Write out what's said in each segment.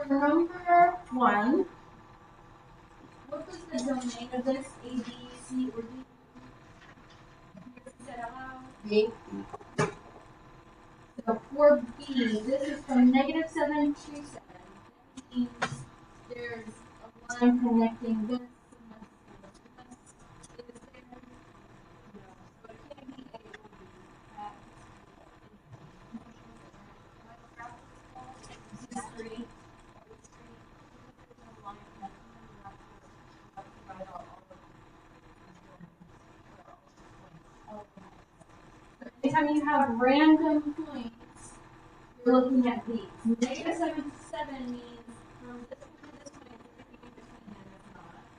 for number 1, what was the domain of this? A, B, C, or D? Said out loud. B. So for B, this is from -7 to 7. That means there's a line connecting this and this and this. Is there? No. So it can't be A or B. This is 3. Anytime you have random points, you're looking at these. -7 to 7 means from this point to this point, everything in between, and it's not.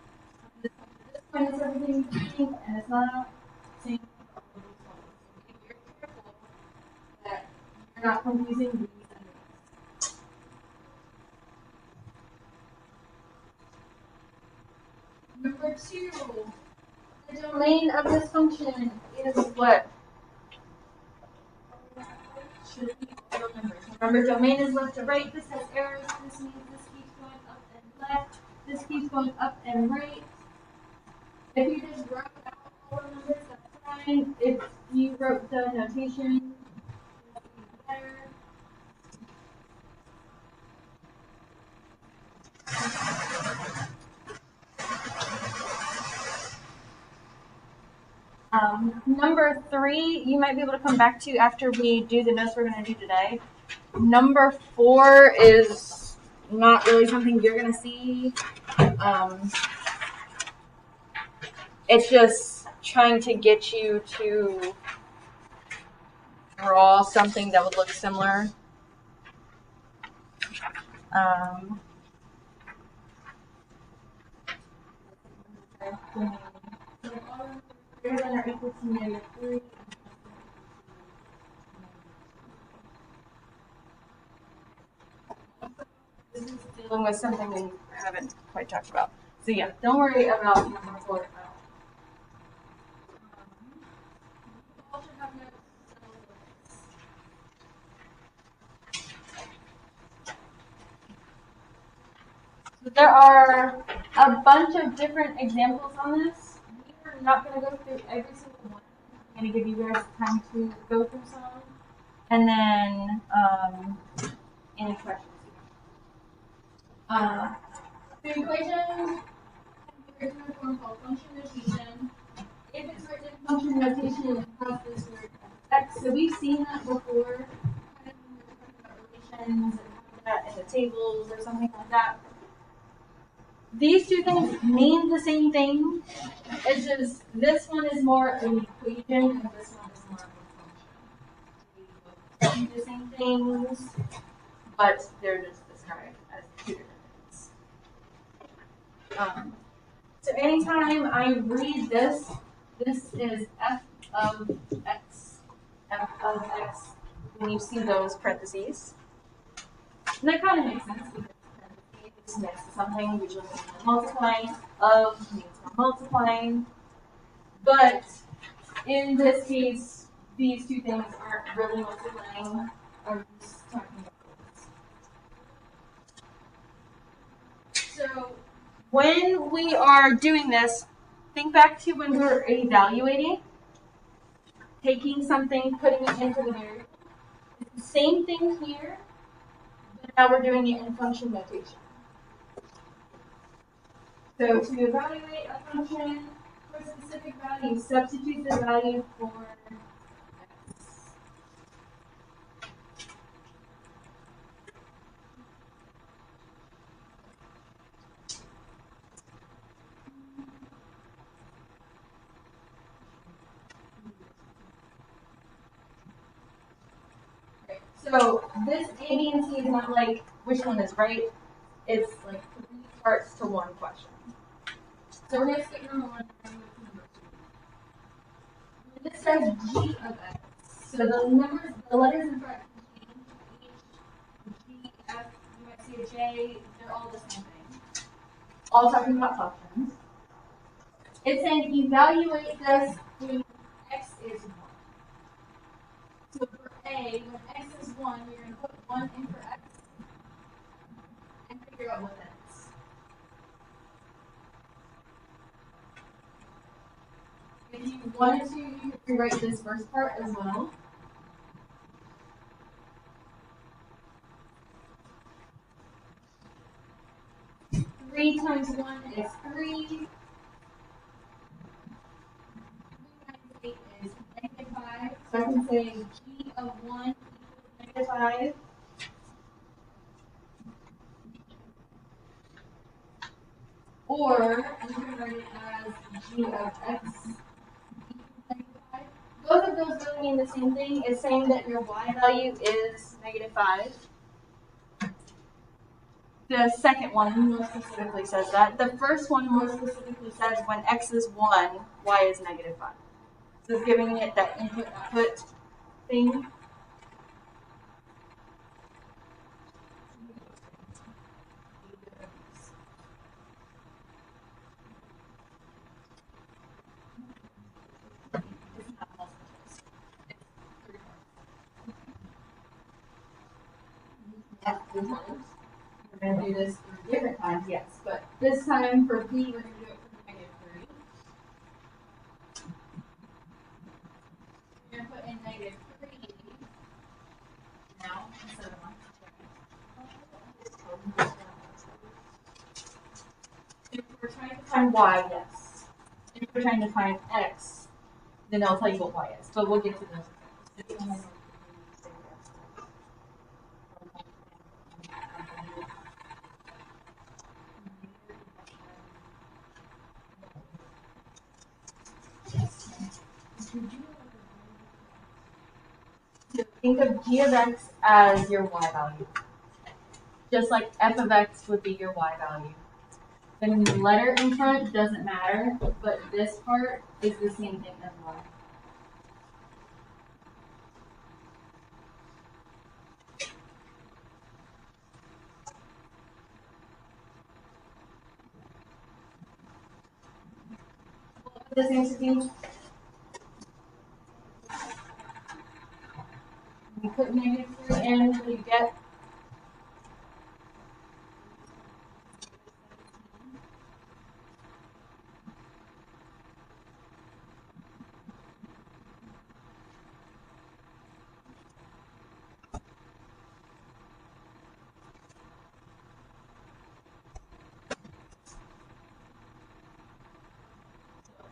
From this point to this point, it's everything in between, and it's not. Same for all of these ones. So be very careful that you're not confusing these and these. Number 2, the domain of this function is what? Should be all numbers. Remember, domain is left to right. This has arrows. This means this keeps going up and left. This keeps going up and right. If you just wrote out all the numbers, that's fine. If you wrote the notation, that's even better. Number 3, you might be able to come back to after we do the notes we're going to do today. Number 4 is not really something you're going to see. It's just trying to get you to draw something that would look similar. Greater than or equal to -3. This is dealing with something we haven't quite talked about. So yeah, don't worry about number 4 at all. Also have notes. So there are a bunch of different examples on this. We are not going to go through every single one. I'm going to give you guys time to go through some, and then any questions. The equation can be written in a form called function notation. If it's written in function notation, it has this word x. So we've seen that before, kind of when we were talking about relations and having that in the tables or something like that. These two things mean the same thing. It's just this one is more an equation and this one is more of a function. They both do the same things, but they're just described as two different things. So anytime I read this, this is f of x, f of x, when you see those parentheses. And that kind of makes sense because parentheses next to something usually means we're multiplying, of means we're multiplying. But in this case, these two things aren't really multiplying, or just talking about this. So when we are doing this, think back to when we were evaluating, taking something, putting it into the variable. It's the same thing here, but now we're doing it in function notation. So to evaluate a function for a specific value, substitute the value for x. Okay, so this A, B, and C is not like which one is right. It's like 3 parts to one question. So we're going to skip number 1 and go to number 2. When this says g of x, so the numbers, the letters in front change. H, G, F, you might see a J, they're all the same thing. All talking about functions. It's saying evaluate this when x is 1. So for A, when x is 1, you're going to put 1 in for x. And out what that is. If you wanted to, you could rewrite this first part as well. Three times 1 is 3. 3 times 8 is -5. So I can say g of 1 equals -5. Or you can write it as g of x equals -5. Both of those really mean the same thing. It's saying that your y value is -5. The second one more specifically says that. The first one more specifically says when x is 1, y is -5. So it's giving it that input-output thing. We're going to do this 3 different times, yes, but this time for p, we're going to do it for -3. We're going to put in -3 now instead of 1. If we're trying to find y, yes. If we're trying to find x, then I'll tell you what y is, but we'll get to those. Think of g of x as your y value. Just like f of x would be your y value. Then the letter in front doesn't matter, but this part is the same thing as y. What does this answer be? You put -3 in, what do you get?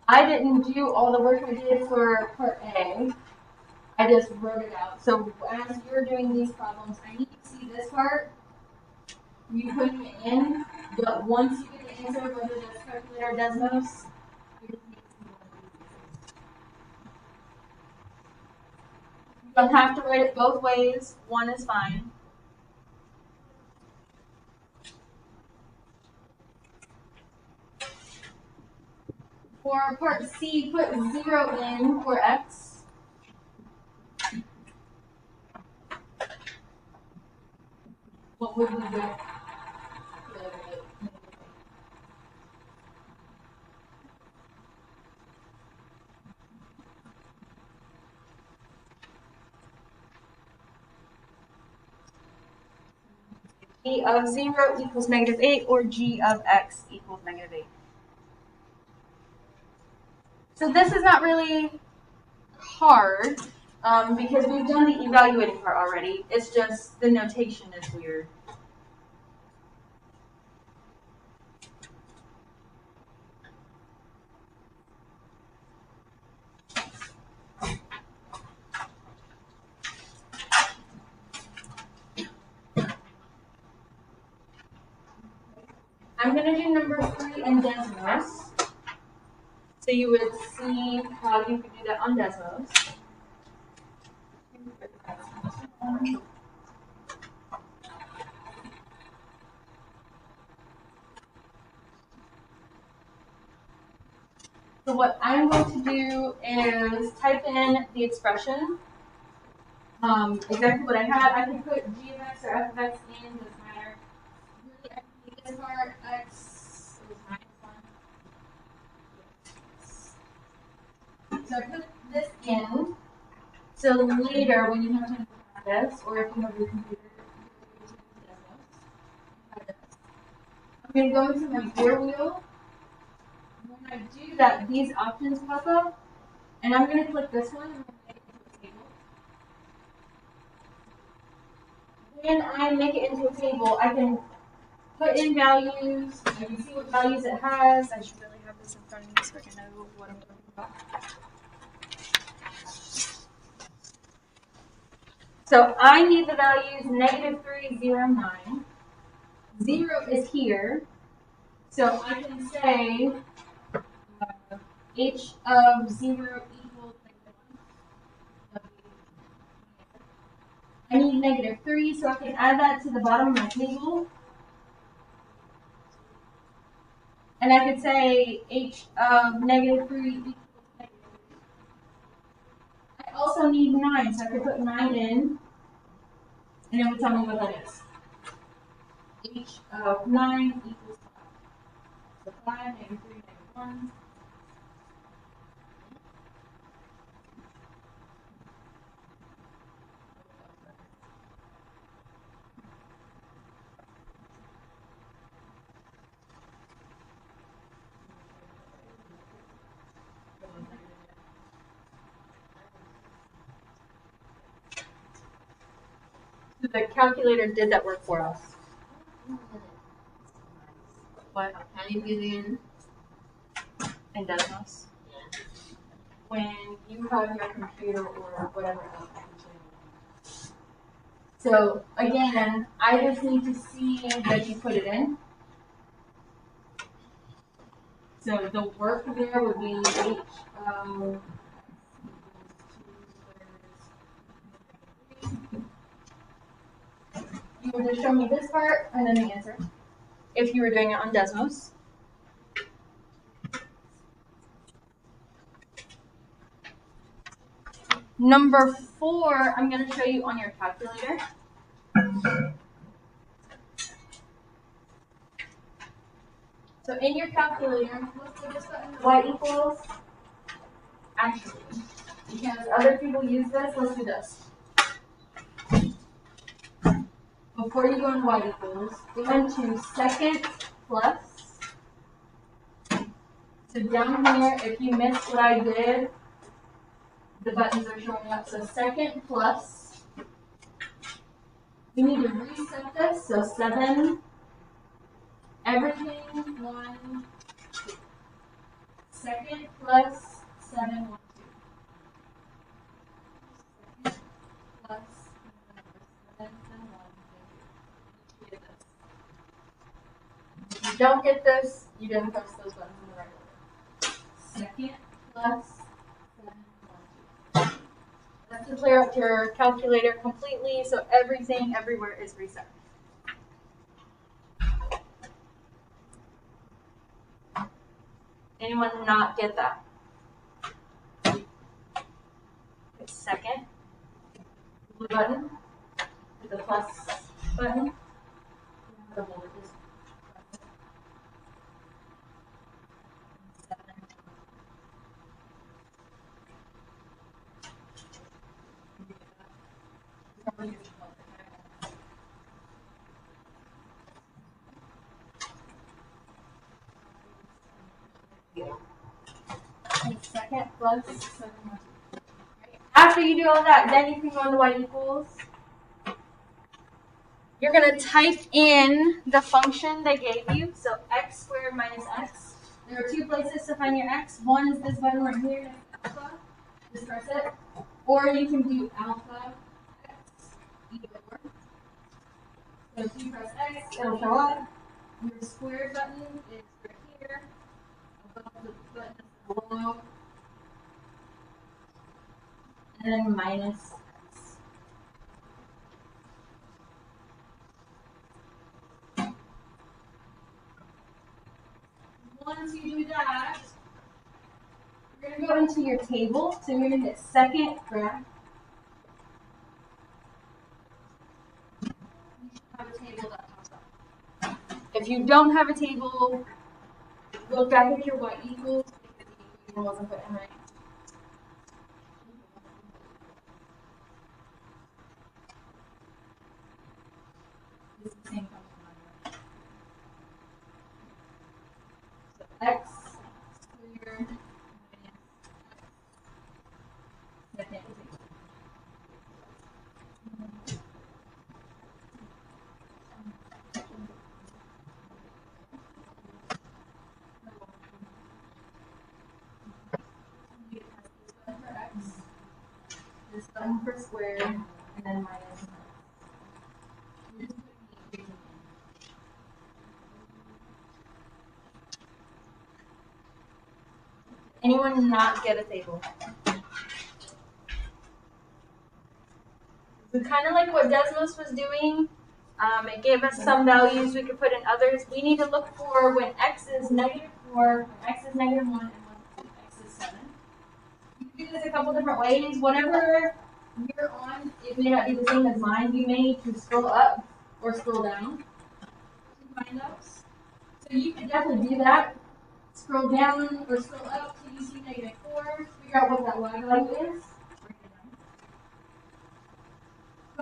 I didn't do all the work I did for part A. I just wrote it out. So as you're doing these problems, I need to see this part. You putting it in, but once you get the answer, whether that's calculator or desmos, you don't have to write it both ways. One is fine. For part C, put 0 in for x. What would we get? G of 0 equals -8, or g of x equals -8. So this is not really hard because we've done the evaluating part already. It's just the notation is weird. I'm going to do number 3 in desmos. So you would see how you could do that on desmos. So what I'm going to do is type in the expression. Exactly what I had. I could put g of x or f of x in, doesn't matter. Really, I need this part, x is -1. So I put this in. So later, when you have time to practice, or if you have your computer, I'm going to go into my gear wheel. When I do that, these options pop up, and I'm going to click this one. And make it into a table. When I make it into a table, I can put in values. I can see what values it has. I should really have this in front of me so I can know what I'm talking about. So I need the values -3, 0, 9. 0 is here. So I can say h of 0 equals -1. I need -3, so I can add that to the bottom of my table. And I could say h of -3 equals -3. I also need 9, so I could put 9 in, and it would tell me what that is. H of 9 equals 5. So 5, -3, -1. So the calculator did that work for us. What? How do you get in desmos? When you have your computer or whatever else. So again, I just need to see that you put it in. So the work there would be h of you would just show me this part and then the answer. If you were doing it on desmos. Number 4, I'm going to show you on your calculator. So in your calculator, let's put this button y equals. Actually, because other people use this, let's do this. Before you go into y equals, go into second plus. So down here, if you missed what I did, the buttons are showing up. So second plus. We need to reset this. So 7. Everything 1, 2. Second plus 7, 1, 2. Second plus 7, 7, 1, 2. If you don't get this, you didn't press those buttons in the right order. Second plus 7, 1, 2. That's to clear up your calculator completely, so everything everywhere is reset. Anyone not get that? Second, blue button, the plus button. The bullet is second plus 7. After you do all that, then you can go into y equals. You're going to type in the function they gave you, so x squared minus x. There are 2 places to find your x. One is this button right here, alpha. Just press it. Or you can do alpha x, either or. So if you press x, it'll show up. Your squared button is right here, above the button below. And then minus x. Once you do that, you're going to go into your table. So you're going to get second graph. You should have a table that pops up. If you don't have a table, look back at your y equals because the equation wasn't put in right. It's the same function. button for square, and then minus. Anyone not get a table? It's kind of like what Desmos was doing. It gave us some values we could put in others. We need to look for when x is -4, when x is -1, and when x is 7. You can do this a couple different ways. Whatever you're on, it may not be the same as mine. You may need to scroll up or scroll down to find those. So you can definitely do that. Scroll down or scroll up till you see -4. Figure out what that y value is.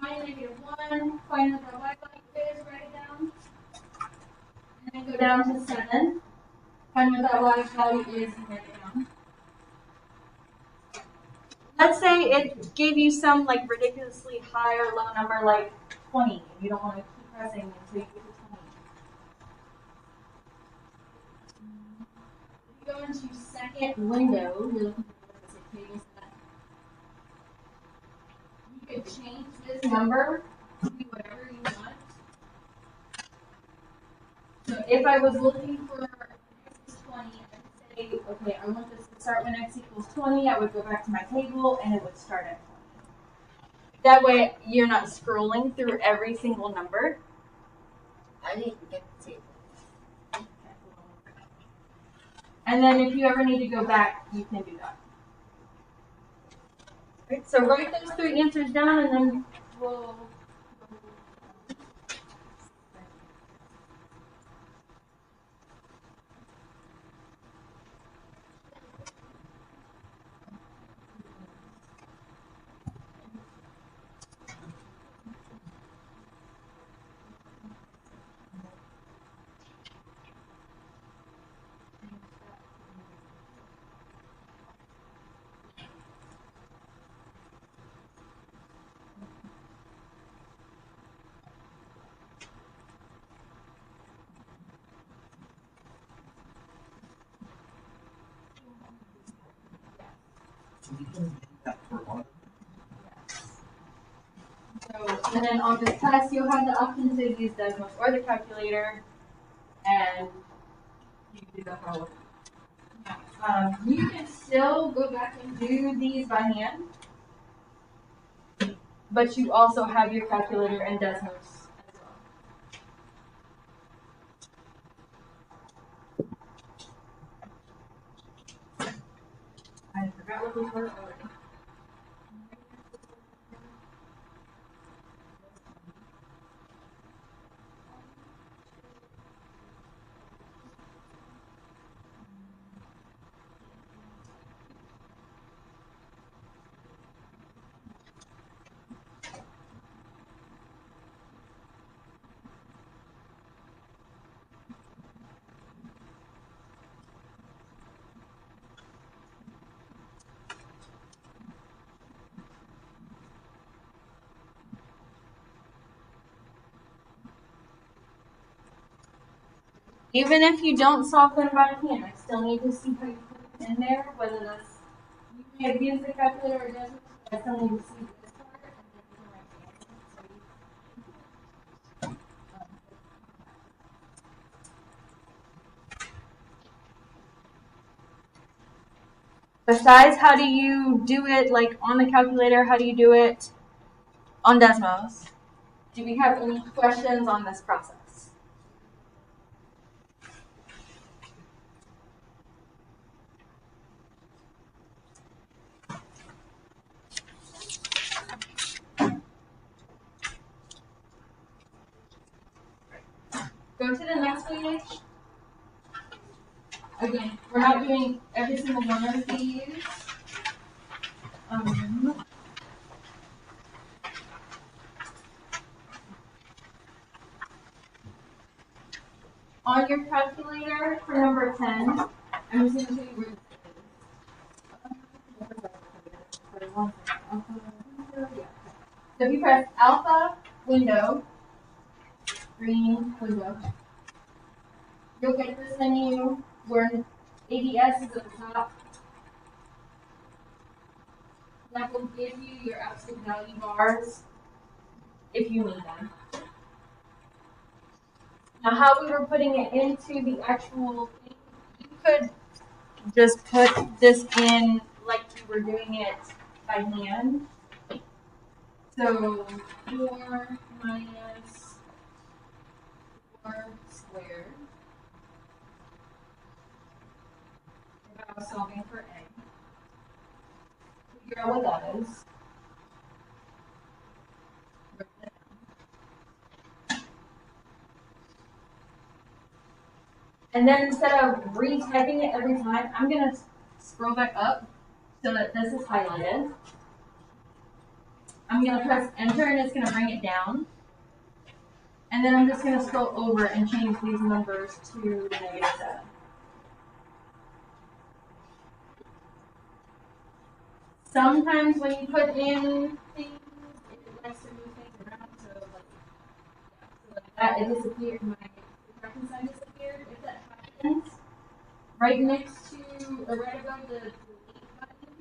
Find -1, find what that y value is, write it down. And then go down to 7. Find what that y value is and write it down. Let's say it gave you some like ridiculously high or low number like 20. And you don't want to keep pressing until you get to 20. If you go into second window, you're looking for a table set. You could change this number to be whatever you want. So if I was looking for x is 20, I'd say, okay, I want this to start when x equals 20. I would go back to my table and it would start at 20. That way you're not scrolling through every single number. I didn't get the table. And then if you ever need to go back, you can do that. Right, so write those 3 answers down and then we'll... And then on this test, you'll have the option to use Desmos or the calculator, and you can do the whole. You can still go back and do these by hand, but you also have your calculator and Desmos as well. I forgot what those were already. Even if you don't solve them by hand, I still need to see how you put it in there, whether that's, you may have used the calculator or Desmos, but I still need to see this part, and then you can write the answer. Besides, how do you do it like on the calculator? How do you do it on Desmos? Do we have any questions on this process? Go to the next page. Again, we're not doing every single one of these. On your calculator for number 10, I'm just going to show you where this is. So if you press alpha, window, green, window, you'll get this menu where ADS is at the top. that will give you your absolute value bars if you need them. Now, how we were putting it into the actual thing, you could just put this in like you were doing it by hand. So 4 minus 4 squared. If I was solving for a. Figure out what that is. And then instead of retyping it every time, I'm going to scroll back up so that this is highlighted. I'm going to press enter and it's going to bring it down. And then I'm just going to scroll over and change these numbers to -7. Sometimes when you put in things, it likes to move things around. So like that, it disappeared. My tracking sign disappeared. If that happens, right next to, or right above the delete button,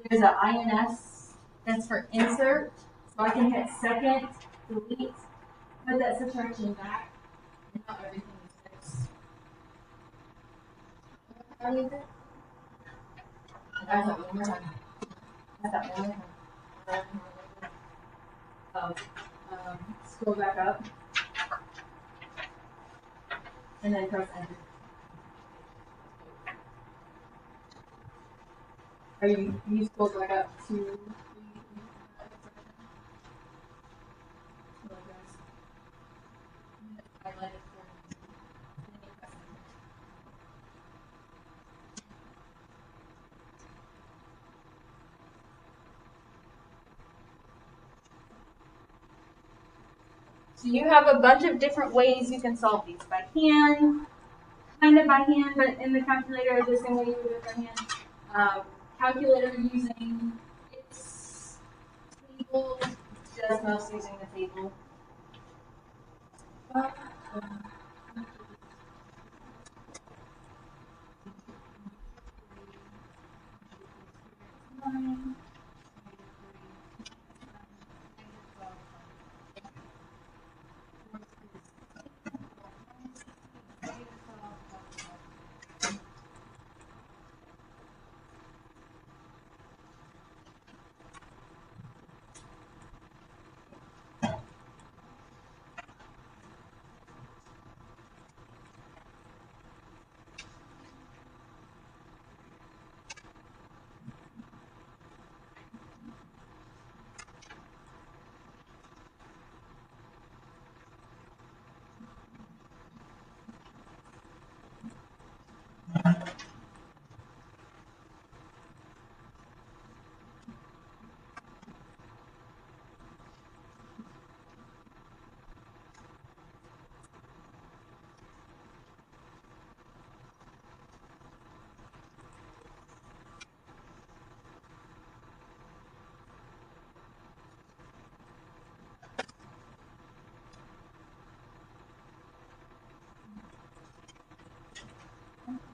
there's an INS that's for insert. So I can hit second, delete, put that subtraction back, and now everything is fixed. How do you do it? That's it, one more time. That's that one more time. Scroll back up. And then press enter. Are you scroll back up to highlight it for you. And then you press enter. So you have a bunch of different ways you can solve these by hand, kind of by hand, but in the calculator the same way you would do it by hand. Calculator using its table, desmos using the table.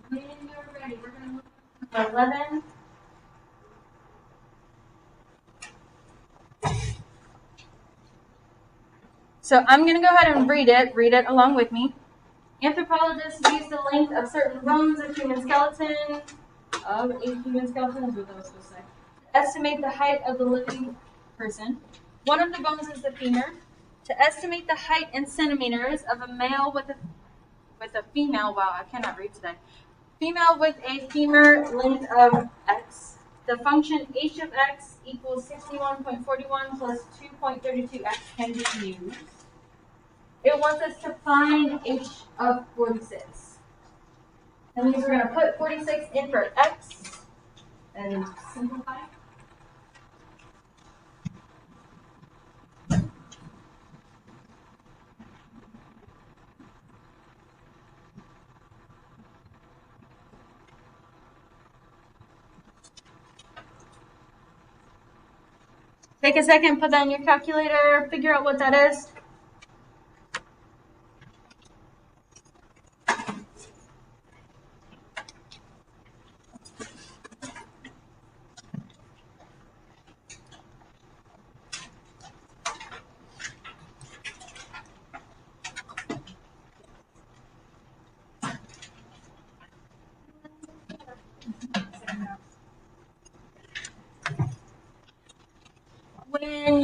When you're ready, we're going to move on to 11. So I'm going to go ahead and read it along with me. Anthropologists use the length of certain bones of a human skeleton, is what I was supposed to say, to estimate the height of the living person. One of the bones is the femur. To estimate the height in centimeters of a male with a female, wow, I cannot read today. Female with a femur length of x. The function h of x equals 61.41 plus 2.32x can be used. It wants us to find h of 46. That means we're going to put 46 in for x and simplify. Take a second, put that in your calculator, figure out what that is.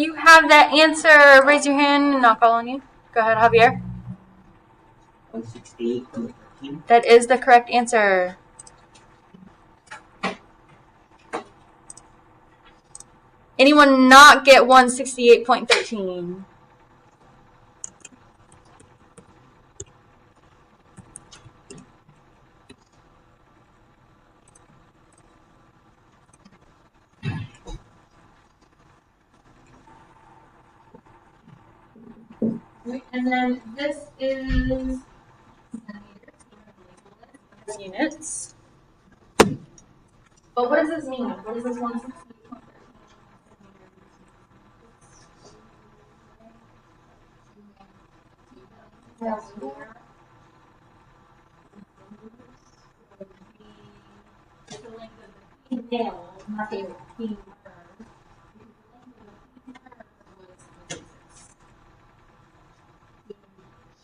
you have that answer, raise your hand and I'll call on you. Go ahead, Javier. 168.13. That is the correct answer. Anyone not get 168.13? And then this is Units. but what does this mean? What is this 168.13? Yes. The length of the nail, not the curve.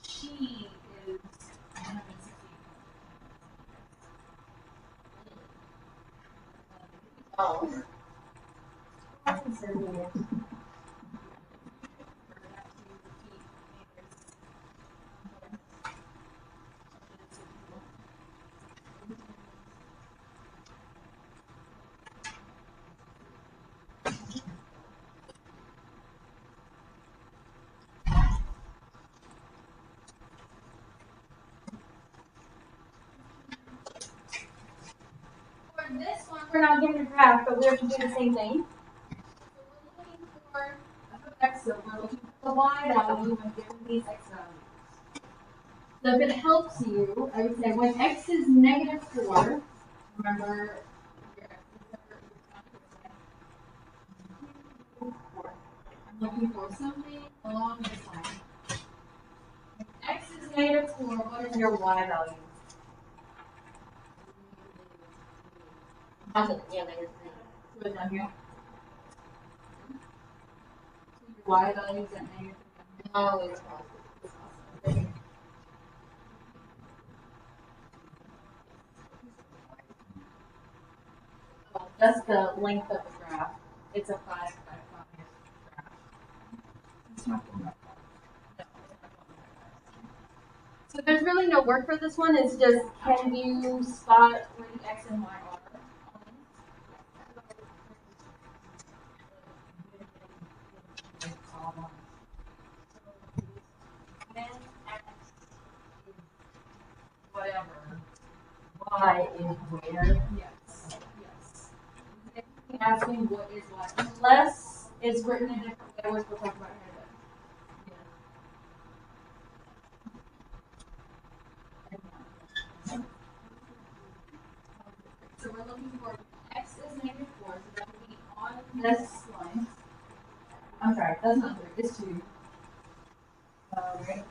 She is 168. Oh. For this one, we're not given a graph, but we have to do the same thing. So we're looking for x, so we're looking for the y value when given these x values. So if it helps you, I would say when x is -4, remember your x is I'm looking for something along this line. If x is -4, what is your y value? Yeah, negative 3. So it's down here. So your y value is at -3. No, it's positive. That's the length of the graph. It's a 5 by 5 graph. It's not going up. So there's really no work for this one. It's just, can you spot where the x and y are? When x is whatever, y is where? Yes. Yes. It's asking what is y, unless it's written a different way, which we'll talk about here. So we're looking for x is -4, so that would be on this line. I'm sorry, that's not 3, it's 2. Right?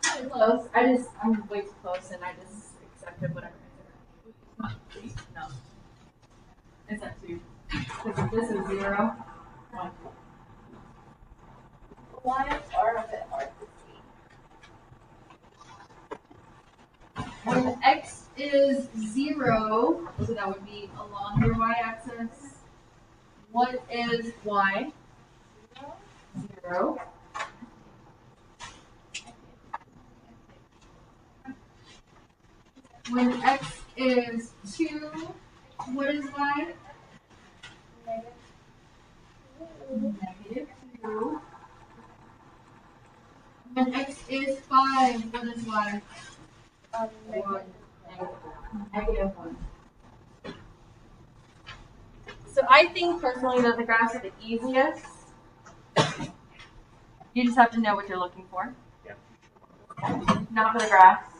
Pretty close. I'm way too close and I just accepted whatever. No. It's at 2. Because if this is 0, 1. Why are a bit hard to see? When x is 0, so that would be along your y-axis. What is y? 0. When x is 2, what is y? -2. When x is 5, what is y? -1. So I think personally that the graphs are the easiest. You just have to know what you're looking for. Yeah. Not for the graphs.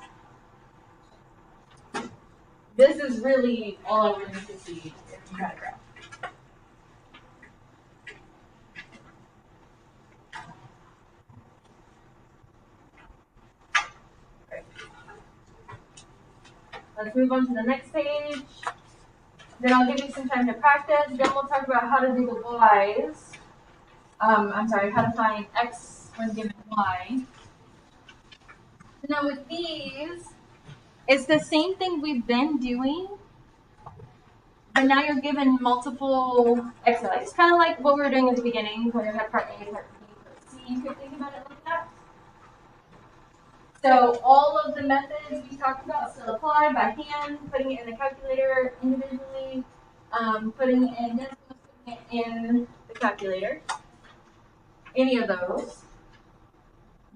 This is really all I want you to see if you got a graph. Great. Let's move on to the next page. Then I'll give you some time to practice. Then we'll talk about how to do the y's. I'm sorry, how to find x when given y. Now with these, it's the same thing we've been doing, but now you're given multiple exercises. Kind of like what we were doing at the beginning, where you had part A, part B, part C. You could think about it like that. So all of the methods we talked about still apply by hand, putting it in the calculator individually, putting it in desmos, putting it in the calculator. Any of those.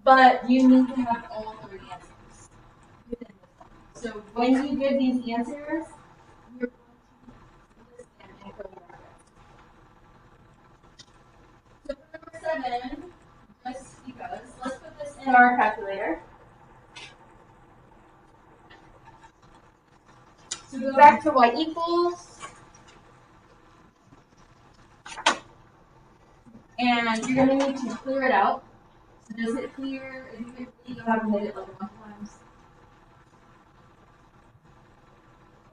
But you need to have all three answers within this one. So when you give these answers, you're going to list them in curly brackets. So for number 7, just because, let's put this in our calculator. So go back to y equals, and you're going to need to clear it out. So does it clear? If you could go ahead and hit it like 1 time.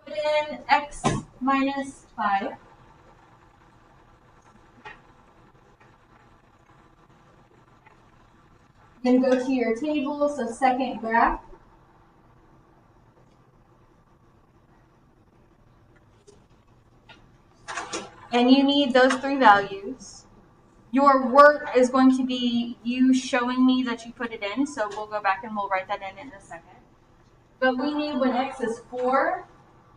Put in x minus 5. Then go to your table, so second graph. And you need those 3 values. Your work is going to be you showing me that you put it in, so we'll go back and we'll write that in a second. But we need when x is 4,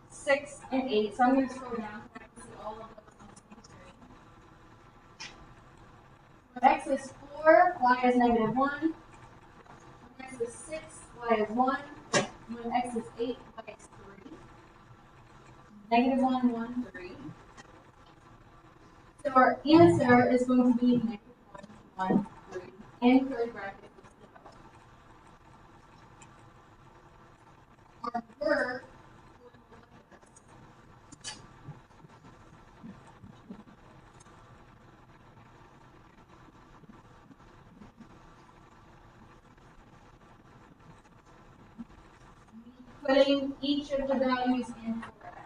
6, and 8. So I'm going to scroll down so I can see all of those on the screen. When x is 4, y is negative 1. When x is 6, y is 1. When x is 8, y is 3. Negative 1, 1, 3. So our answer is going to be negative 1, 1, 3 in curly brackets. Our work putting each of the values in for x.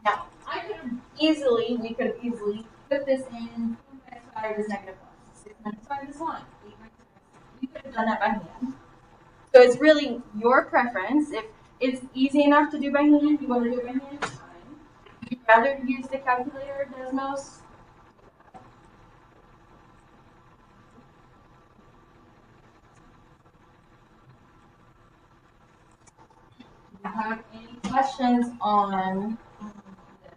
Now, we could have easily put this in 2 minus 5 is negative 1, 6 minus 5 is 1, 8 minus 5 is 2. We could have done that by hand. So it's really your preference. If it's easy enough to do by hand, you want to do it by hand, it's fine. If you'd rather use the calculator, desmos, do you have any questions on this process?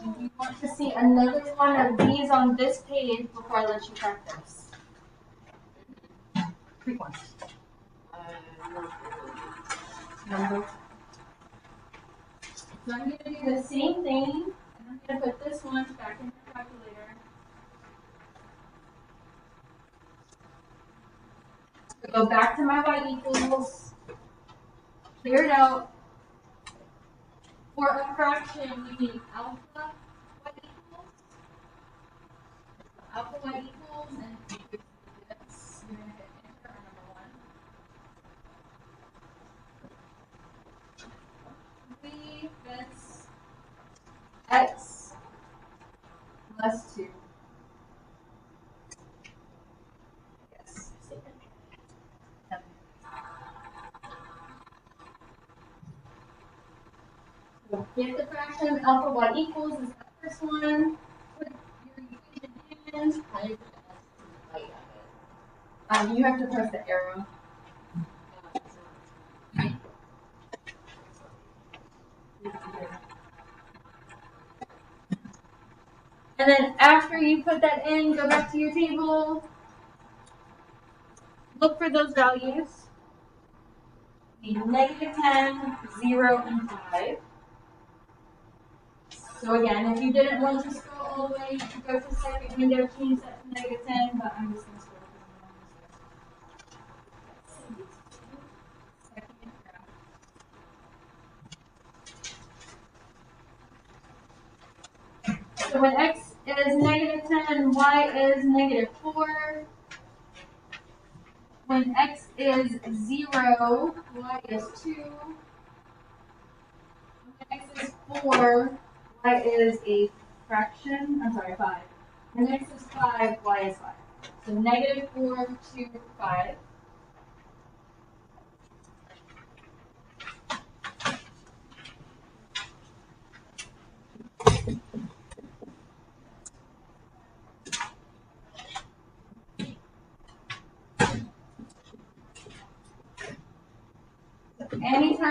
Do you want to see another one of these on this page before I let you practice? Quick one. Number. So I'm going to do the same thing, and I'm going to put this one back in the calculator. So go back to my y equals, clear it out. For a fraction, you need alpha y equals. Alpha y equals, and if you do this, you're going to hit enter on number 1. 3 gets x plus 2. Yes. So get the fraction alpha y equals is the first one. Put your equation in. How do you put the S to the right of it? You have to press the arrow. And then after you put that in, go back to your table. Look for those values. The negative 10, 0, and 5. So again, if you didn't want to scroll all the way, you could go to the second window, change that to negative 10, but I'm just going to scroll through them. Second graph. So when x is negative 10, y is negative 4. When x is 0, y is 2. When x is 4, y is a fraction. I'm sorry, 5. When x is 5, y is 5. So negative 4, 2, 5.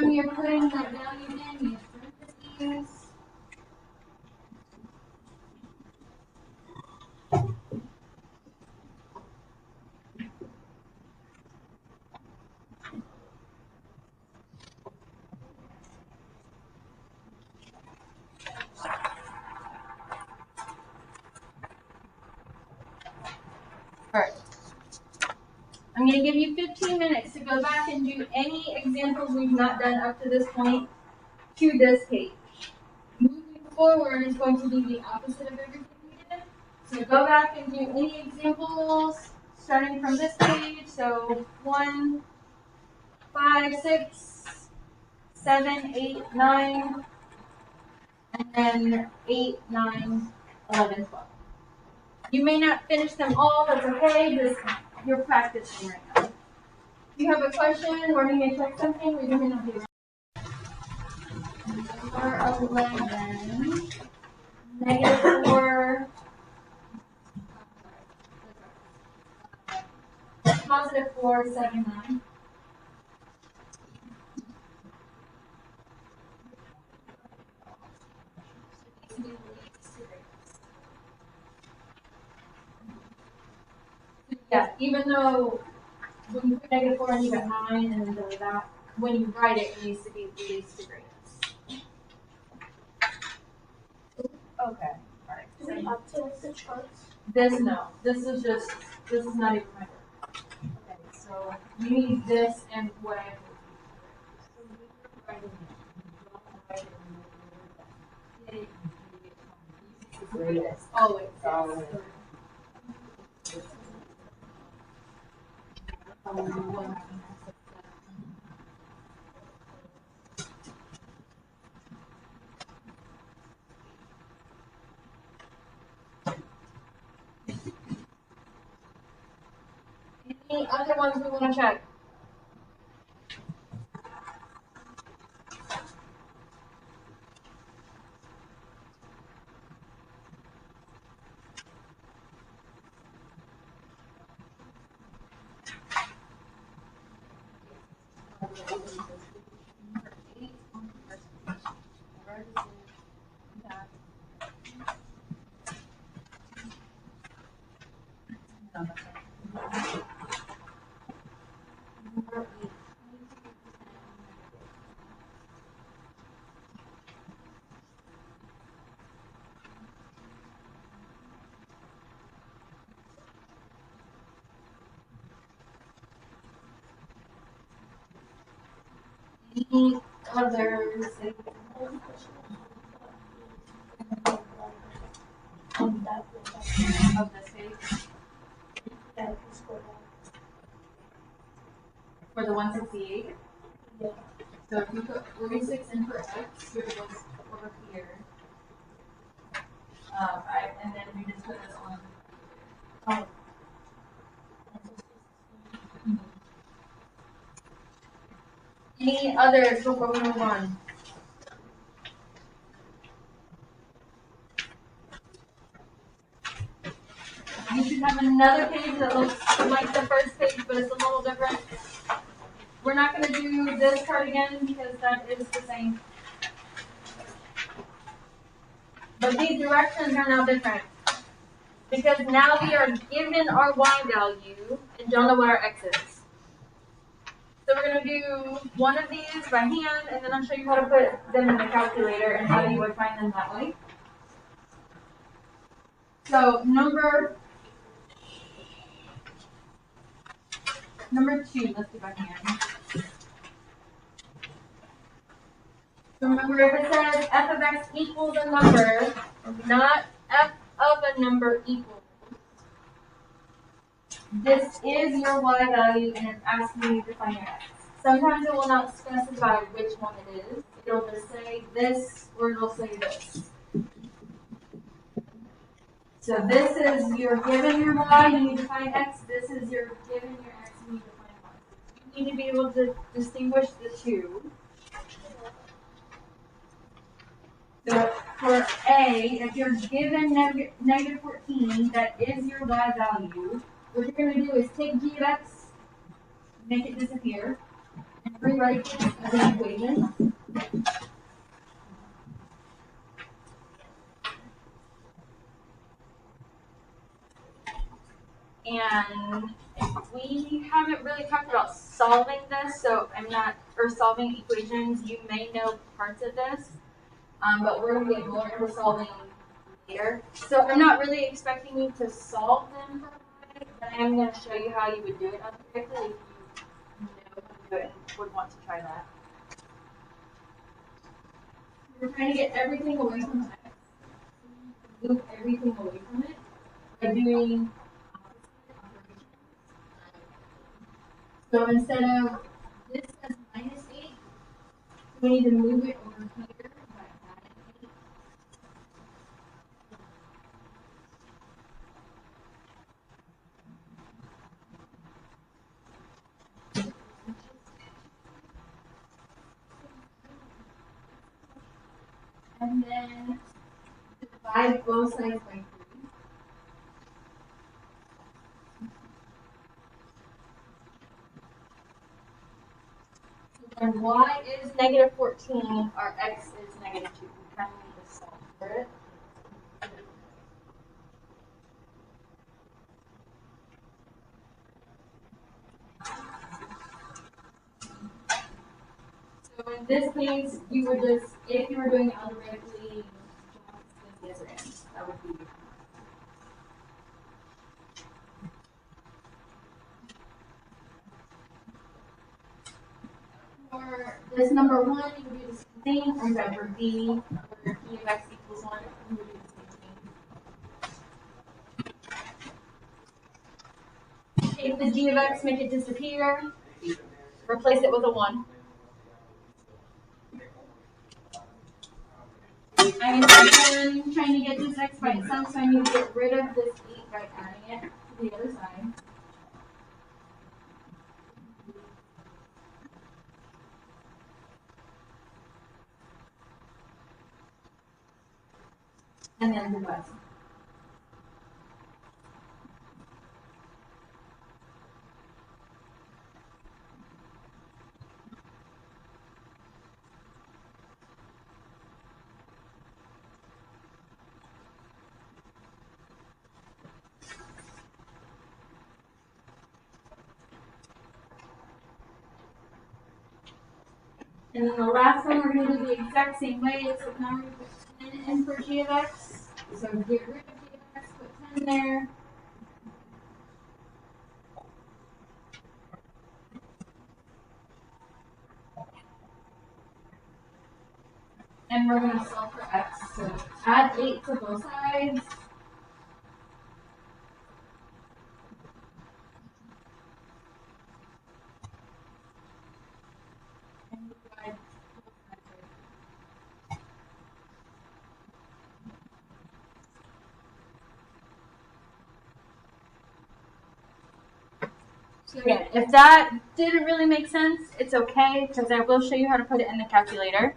time you're putting that value in, you parentheses. Alright. I'm going to give you 15 minutes to go back and do any examples we've not done up to this point to this page. Moving forward is going to be the opposite of everything we did. So go back and do any examples starting from this page. So 1, 5, 6, 7, 8, 9, and then 8, 9, 11, 12. You may not finish them all, that's okay, just you're practicing right now. If you have a question or you may check something, we may not be around. Number 11, -4, +4, 7, 9. Yeah, even though when you put -4 and you got 9 and then that, when you write it, it needs to be least to greatest. Okay, alright. Do we update the charts? This, no. This is not even my work. Okay, so you need this and what I greatest. Always. Any other ones we want to check? Any others? Of this page? For the 168? Yeah. So if you put 46 in for x, you're going to go over here. And then you just put this on. Oh. Any others before we move on? You should have another page that looks like the first page, but it's a little different. We're not going to do this part again because that is the same. But these directions are now different. Because now we are given our y value and don't know what our x is. So we're going to do one of these by hand, and then I'll show you how to put them in the calculator and how you would find them that way. So number 2, let's do by hand. So remember, if it says f of x equals a number, not f of a number equals, this is your y value and it's asking you to find your x. Sometimes it will not specify which one it is. It'll just say this or it'll say this. So this is your given your y, you need to find x. This is your given your x, you need to find y. You need to be able to distinguish the two. So for A, if you're given negative 14, that is your y value. What you're going to do is take g of x, make it disappear, and rewrite this as an equation. And we haven't really talked about solving this, so or solving equations. You may know parts of this, but we're going to get more into solving later. So I'm not really expecting you to solve them for a while, but I am going to show you how you would do it algebraically if you know how to do it and would want to try that. We're trying to get everything away from x. Move everything away from it by doing operations. So instead of this as minus 8, we need to move it over here by adding 8. And then divide both sides by 3. And y is negative 14, our x is negative 2. We kind of need to solve for it. So in this case, you would just, if you were doing it algebraically, just this in. That would be for this number 1, you would do the same thing. I'm going for b, where e of x equals 1, you would do the same thing. Take the g of x, make it disappear, replace it with a 1. I'm trying to get this x by itself, so I need to get rid of this 8 by adding it to the other side. And then divide. And then the last one, we're going to do the exact same way, except now we're going to put 10 in for g of x. So get rid of g of x, put 10 there. And we're going to solve for x. So add 8 to both sides. And divide both sides. So again, if that didn't really make sense, it's okay, because I will show you how to put it in the calculator.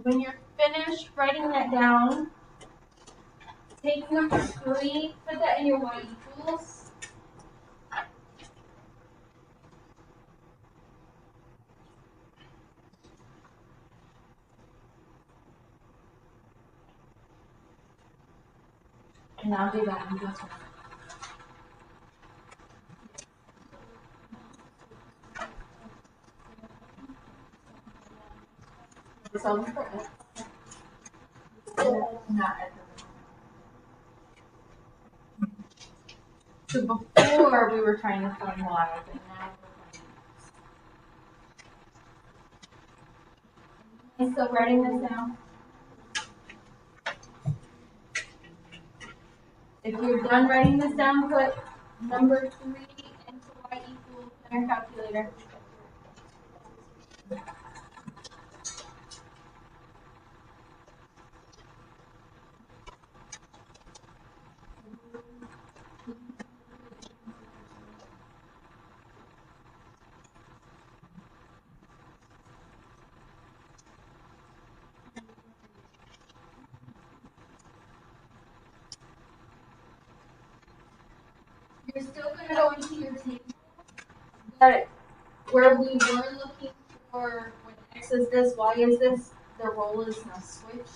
When you're finished writing that down, take number 3, put that in your y equals. And now do that in this one. Solve for x. Not at the So before we were trying to find y, but now we're finding x. I'm still writing this down. If you're done writing this down, put number 3 into y equals in your calculator. you're still going to go into your table, but where we were looking for when x is this, y is this, the role is now switched.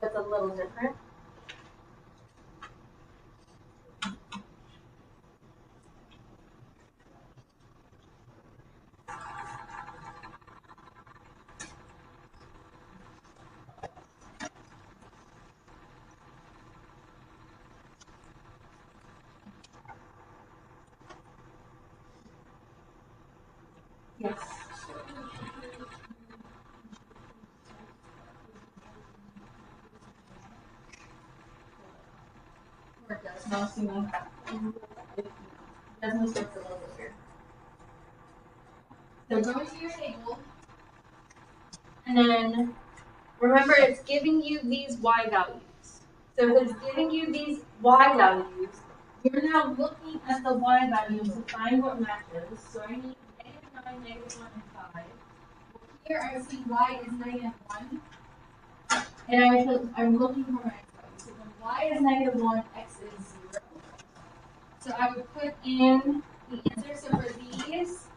That's a little different. Yes. Or desmos, you mean? Desmos looks a little bit weird. So go into your table, and then remember it's giving you these y values. So if it's giving you these y values, you're now looking at the y values to find what matches. So I need -9, -1, and 5. Here I see y is -1, and I'm looking for my x value. So when y is -1, x is 0. So I would put in the answer. So for these,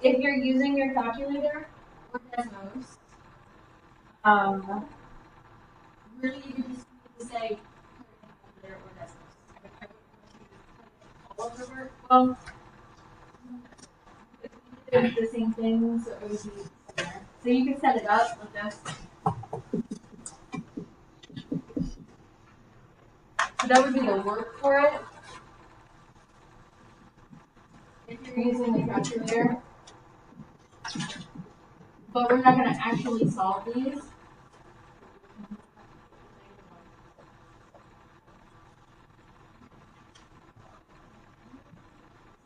if you're using your calculator or desmos, really you just need to say calculator or desmos. I wouldn't want you to put it all over. Well, it's the same thing, so it would be there. So you can set it up like this. So that would be the work for it. If you're using the calculator. But we're not going to actually solve these.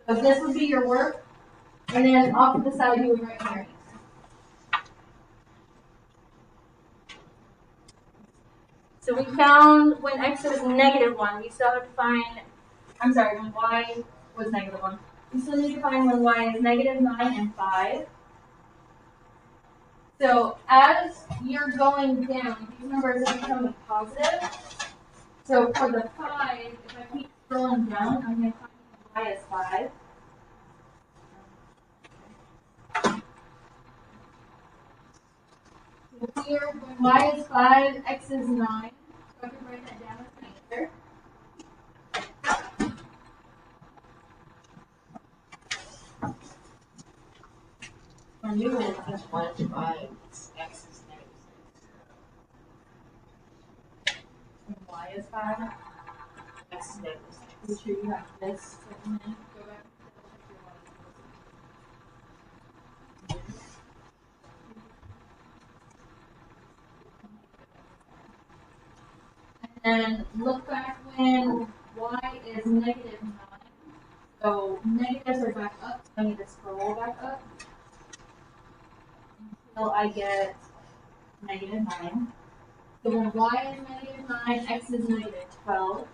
So this would be your work. And then off to the side you would write your answer. So we found when x was -1, we still have to find, I'm sorry, when y was -1. We still need to find when y is -9 and 5. So as you're going down, these numbers are becoming positive. So for the 5, if I keep scrolling down, I'm going to find y is 5. So here, when y is 5, x is 9. So I can write that down as my answer. When you went from 1 to 5, x is -6. When y is 5, X is -6. make sure you have this. And then go back and double check your y. And then look back when y is -9. So negatives are back up, so I need to scroll back up until I get -9. So when y is -9, x is -12.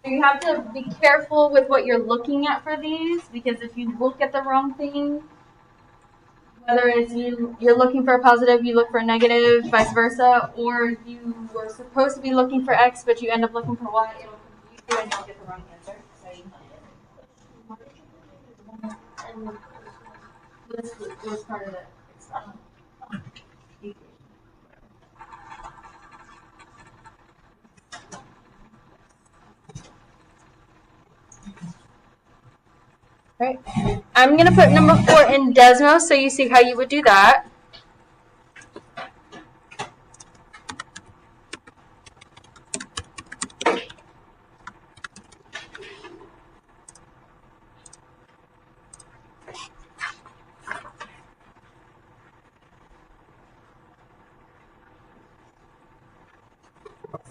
So you have to be careful with what you're looking at for these, because if you look at the wrong thing, whether it's you're looking for a positive, you look for a negative, vice versa, or you were supposed to be looking for x, but you end up looking for y, it'll confuse you and you'll get the wrong answer. And this was part of it. Right. I'm going to put number 4 in Desmos so you see how you would do that.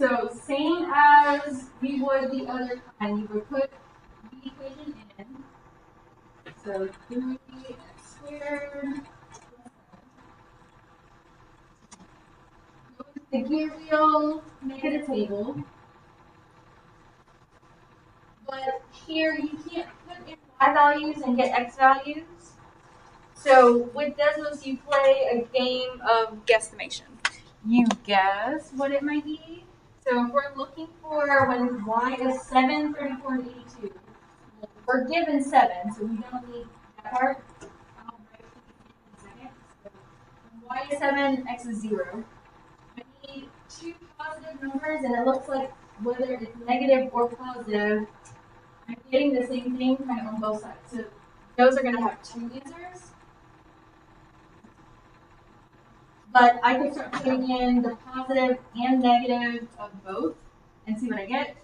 So same as we would the other kind, you would put the equation in. So 3x squared. Go to the gear wheel, make it a table. But here you can't put in y values and get x values. So with Desmos, you play a game of guesstimation. You guess what it might be. So if we're looking for when y is 7, 34, and 82, we're given 7, so we don't need that part. I'll write it in a second. So when y is 7, x is 0. I need two positive numbers, and it looks like whether it's negative or positive, I'm getting the same thing kind of on both sides. So those are going to have two answers. But I can start putting in the positive and negative of both and see what I get.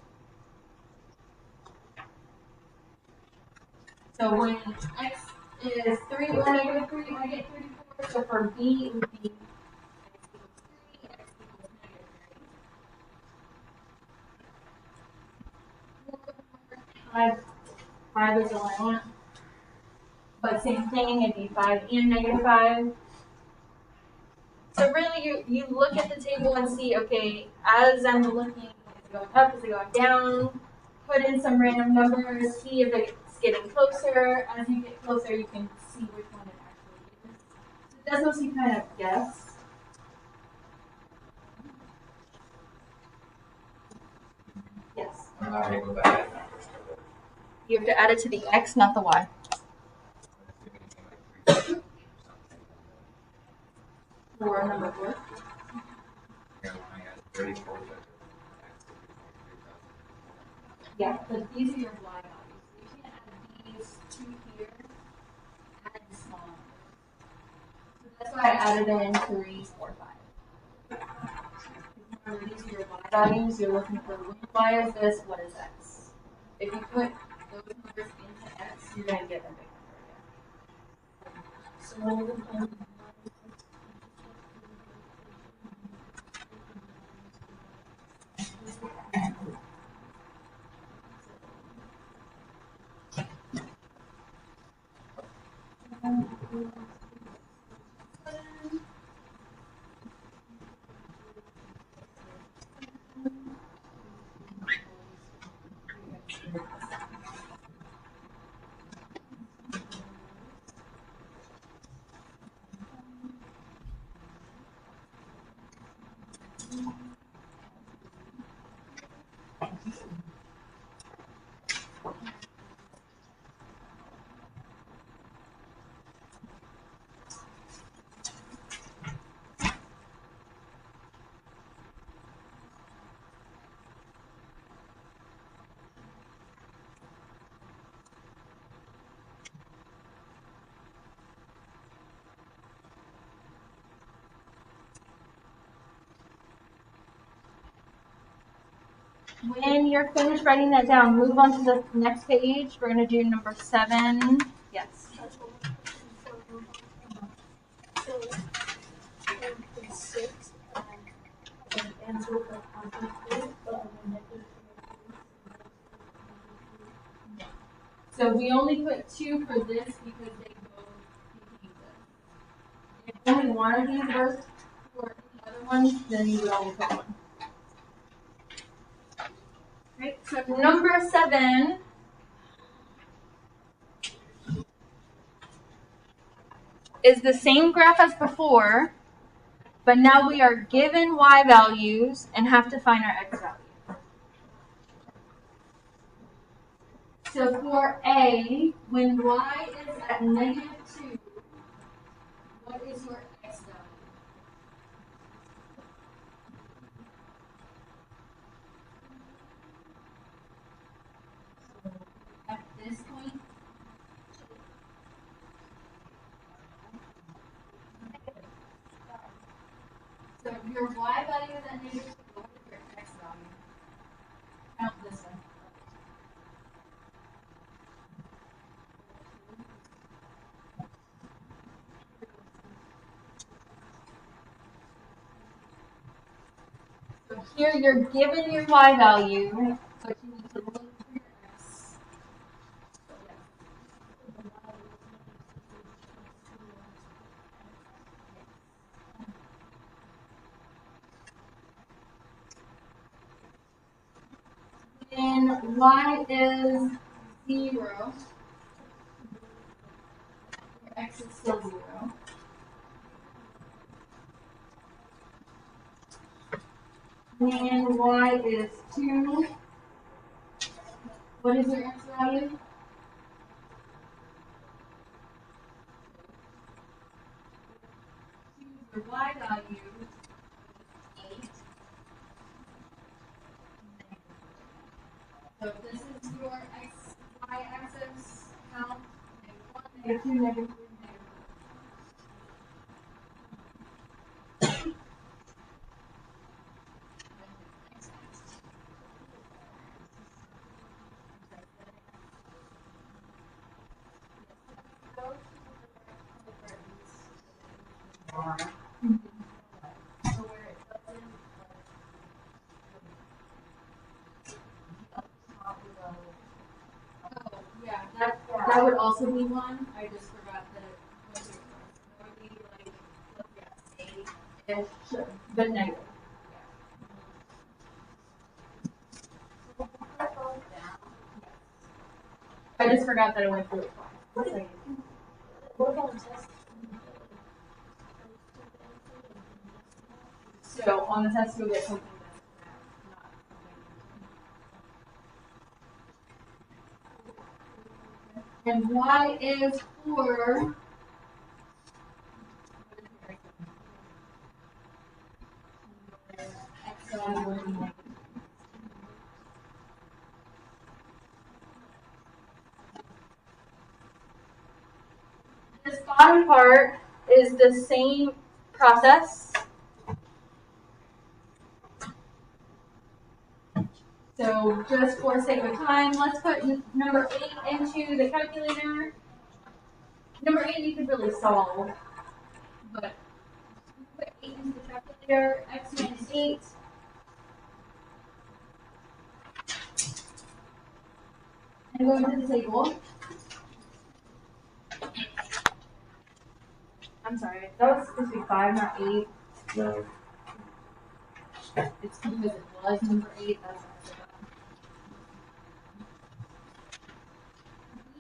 So when x is 3 or negative 3, I get 34. So for b, it would be x equals 3, x equals negative 3. 5 is all I want. But same thing, it'd be 5 and negative 5. So really, you look at the table and see, okay, as I'm looking, is it going up, is it going down? Put in some random numbers, see if it's getting closer. As you get closer, you can see which one it actually is. So that's what you kind of guess. Yes. You have to add it to the x, not the y. Or number 4. Yeah, but these are your y values. You can't add these two here, add the small numbers. So that's why I added in 3, 4, 5. Remember, these are your y values. You're looking for when y is this, what is x. If you put those numbers into x, you're going to get a big number again. So When you're finished writing that down, move on to the next page. We're going to do number 7. Yes. So, it's 6, and answer with a positive, but a negative. So we only put 2 for this because they both use it. If only one of these worked for the other one, then you would only put 1. Right, so number 7 is the same graph as before, but now we are given y values and have to find our x value. So for A, when y is at negative 2, what is your x value? At this point, so if your y value is at negative 2, what is your x value? Count this one. So here you're given your y value, but you need to look for your x. When y is 0, your x is still 0. When y is 2, what is your x value? Your y value is 8. So this is your x, y axis count, -1, -2, -3, So where it doesn't, oh, yeah, that would also be one. I just forgot that it was your first. That would be like, yeah, 8-ish, but negative. I just forgot that it went through it twice. What about test? So on the test, you'll get something that's not something. And y is 4. X value will be negative. This bottom part is the same process. So just for sake of time, let's put number 8 into the calculator. Number 8 you could really solve, but put 8 into the calculator, x minus 8. And go into the table. I'm sorry, that was supposed to be 5, not 8. No. It's because it was number 8. That's what I forgot.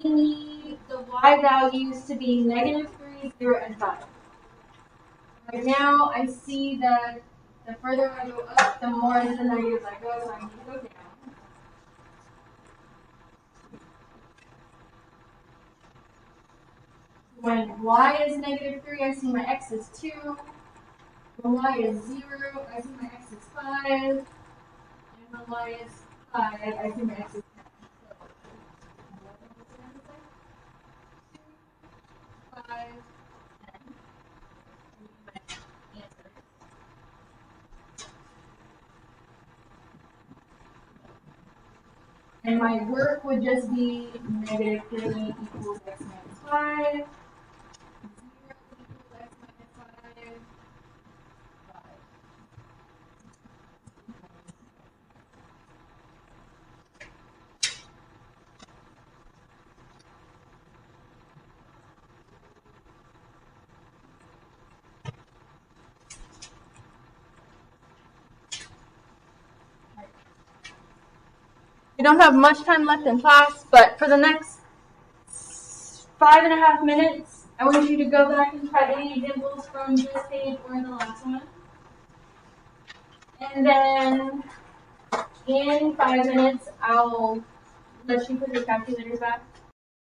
We need the y values to be -3, 0, and 5. Right now, I see that the further I go up, the more into the negatives I go, so I need to go down. When y is -3, I see my x is 2. When y is 0, I see my x is 5. And when y is 5, I see my x is 10. So, 2, 5, 10. My answer. And my work would just be -3 equals x minus 5. 0 equals x minus 5. 5. We don't have much time left in class, but for the next 5.5 minutes, I want you to go back and try any examples from this page or the last one. And then in 5 minutes, I'll let you put your calculators back.